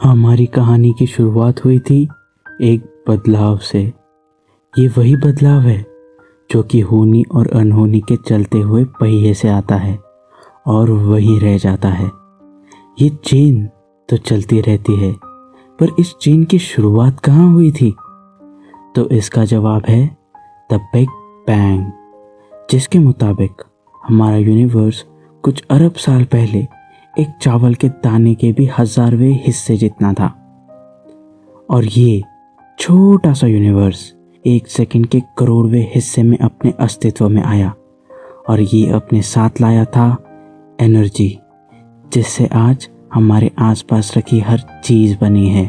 हमारी कहानी की शुरुआत हुई थी एक बदलाव से। ये वही बदलाव है जो कि होनी और अनहोनी के चलते हुए पहिए से आता है और वहीं रह जाता है। ये चेन तो चलती रहती है, पर इस चेन की शुरुआत कहाँ हुई थी? तो इसका जवाब है द बिग बैंग, जिसके मुताबिक हमारा यूनिवर्स कुछ अरब साल पहले एक चावल के दाने के भी 1000वें हिस्से जितना था। और ये छोटा सा यूनिवर्स 1 सेकंड के करोड़वें हिस्से में अपने अस्तित्व में आया, और ये अपने साथ लाया था एनर्जी, जिससे आज हमारे आसपास रखी हर चीज़ बनी है।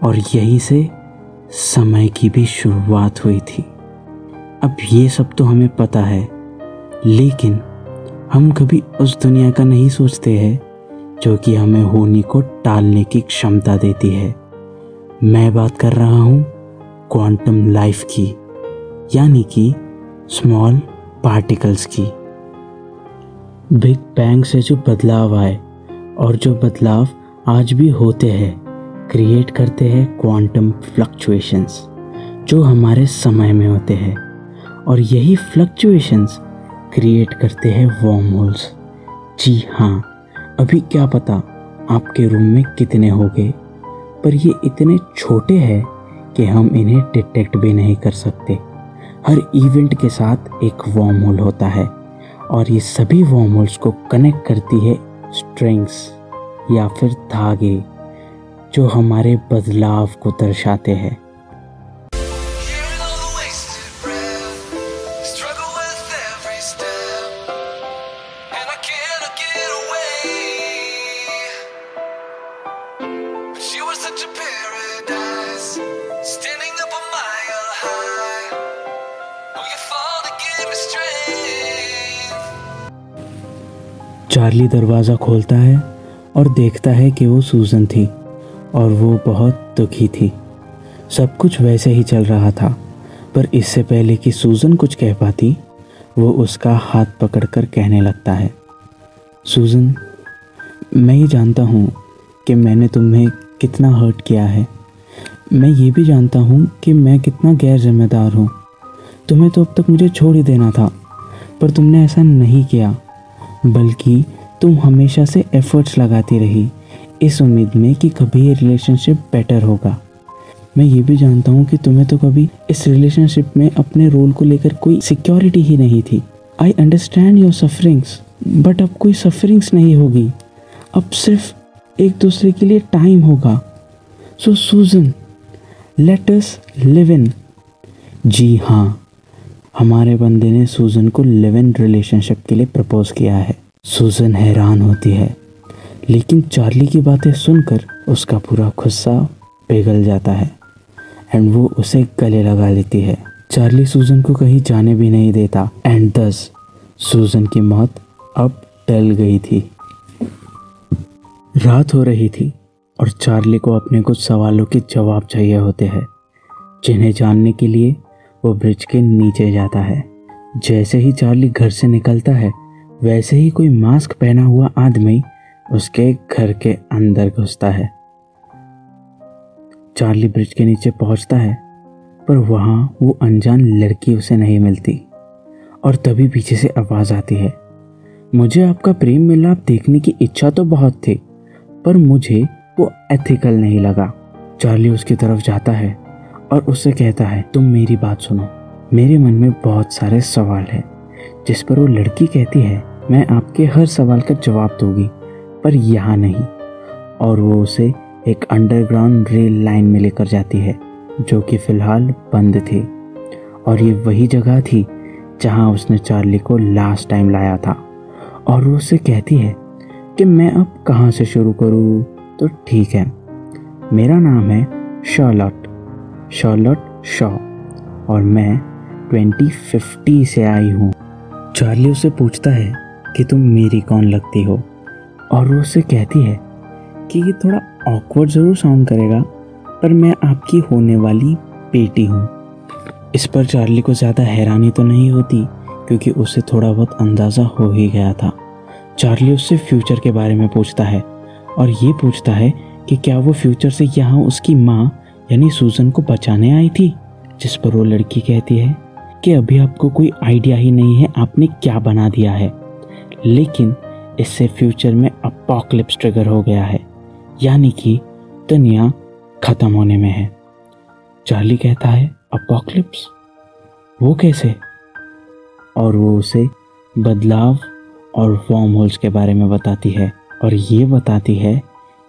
और यहीं से समय की भी शुरुआत हुई थी। अब ये सब तो हमें पता है, लेकिन हम कभी उस दुनिया का नहीं सोचते हैं जो कि हमें होनी को टालने की क्षमता देती है। मैं बात कर रहा हूँ क्वांटम लाइफ की, यानी कि स्मॉल पार्टिकल्स की। बिग बैंग से जो बदलाव आए और जो बदलाव आज भी होते हैं, क्रिएट करते हैं क्वांटम फ्लक्चुएशंस, जो हमारे समय में होते हैं। और यही फ्लक्चुएशंस क्रिएट करते हैं वर्म होल्स। जी हाँ, अभी क्या पता आपके रूम में कितने होंगे, पर ये इतने छोटे हैं कि हम इन्हें डिटेक्ट भी नहीं कर सकते। हर इवेंट के साथ एक वर्म होल होता है, और ये सभी वर्म होल्स को कनेक्ट करती है स्ट्रिंग्स या फिर धागे, जो हमारे बदलाव को दर्शाते हैं। चार्ली दरवाज़ा खोलता है और देखता है कि वो सूजन थी, और वो बहुत दुखी थी। सब कुछ वैसे ही चल रहा था, पर इससे पहले कि सूजन कुछ कह पाती, वो उसका हाथ पकड़कर कहने लगता है, सूजन, मैं ये जानता हूँ कि मैंने तुम्हें कितना हर्ट किया है। मैं ये भी जानता हूँ कि मैं कितना गैर जिम्मेदार हूँ। तुम्हें तो अब तक मुझे छोड़ ही देना था, पर तुमने ऐसा नहीं किया, बल्कि तुम हमेशा से एफर्ट्स लगाती रही इस उम्मीद में कि कभी ये रिलेशनशिप बेटर होगा। मैं ये भी जानता हूँ कि तुम्हें तो कभी इस रिलेशनशिप में अपने रोल को लेकर कोई सिक्योरिटी ही नहीं थी। I understand your sufferings, but अब कोई सफरिंग्स नहीं होगी। अब सिर्फ एक दूसरे के लिए टाइम होगा। सो सूजन, लेट अस लिव इन। जी हाँ, हमारे बंदे ने सूजन को लिव इन रिलेशनशिप के लिए प्रपोज किया है। सूजन हैरान होती है, लेकिन चार्ली की बातें सुनकर उसका पूरा गुस्सा पिघल जाता है एंड वो उसे गले लगा लेती है। चार्ली सूजन को कहीं जाने भी नहीं देता, एंड दस सूजन की मौत अब टल गई थी। रात हो रही थी और चार्ली को अपने कुछ सवालों के जवाब चाहिए होते हैं, जिन्हें जानने के लिए वो ब्रिज के नीचे जाता है। जैसे ही चार्ली घर से निकलता है, वैसे ही कोई मास्क पहना हुआ आदमी उसके घर के अंदर घुसता है। चार्ली ब्रिज के नीचे पहुंचता है, पर वहां वो अनजान लड़की उसे नहीं मिलती, और तभी पीछे से आवाज आती है, मुझे आपका प्रेम मिलाप देखने की इच्छा तो बहुत थी, पर मुझे वो एथिकल नहीं लगा। चार्ली उसकी तरफ जाता है और उससे कहता है, तुम मेरी बात सुनो, मेरे मन में बहुत सारे सवाल हैं। जिस पर वो लड़की कहती है, मैं आपके हर सवाल का जवाब दूंगी, पर यहाँ नहीं। और वो उसे एक अंडरग्राउंड रेल लाइन में लेकर जाती है, जो कि फ़िलहाल बंद थी, और ये वही जगह थी जहाँ उसने चार्ली को लास्ट टाइम लाया था। और वो उससे कहती है कि मैं अब कहाँ से शुरू करूँ? तो ठीक है, मेरा नाम है शार्लट शॉ, और मैं 2050 से आई हूँ। चार्ली उससे पूछता है कि तुम मेरी कौन लगती हो, और वो उससे कहती है कि ये थोड़ा ऑकवर्ड ज़रूर साउंड करेगा, पर मैं आपकी होने वाली बेटी हूँ। इस पर चार्ली को ज़्यादा हैरानी तो नहीं होती, क्योंकि उसे थोड़ा बहुत अंदाज़ा हो ही गया था। चार्ली उससे फ्यूचर के बारे में पूछता है, और ये पूछता है कि क्या वो फ्यूचर से यहाँ उसकी माँ यानी सूजन को बचाने आई थी। जिस पर वो लड़की कहती है कि अभी आपको कोई आइडिया ही नहीं है आपने क्या बना दिया है, लेकिन इससे फ्यूचर में अपोकलिप्स ट्रिगर हो गया है, यानी कि दुनिया खत्म होने में है। चार्ली कहता है अपोकलिप्स, वो कैसे? और वो उसे बदलाव और वर्म होल्स के बारे में बताती है और ये बताती है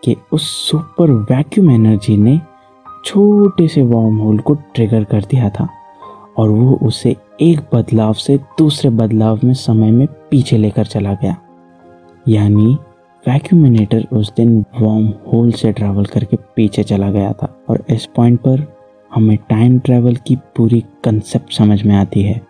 कि उस सुपर वैक्यूम एनर्जी ने छोटे से वर्म होल को ट्रिगर कर दिया था और वो उसे एक बदलाव से दूसरे बदलाव में समय में पीछे लेकर चला गया। यानी वैक्यूमिनेटर उस दिन वर्म होल से ट्रैवल करके पीछे चला गया था। और इस पॉइंट पर हमें टाइम ट्रैवल की पूरी कंसेप्ट समझ में आती है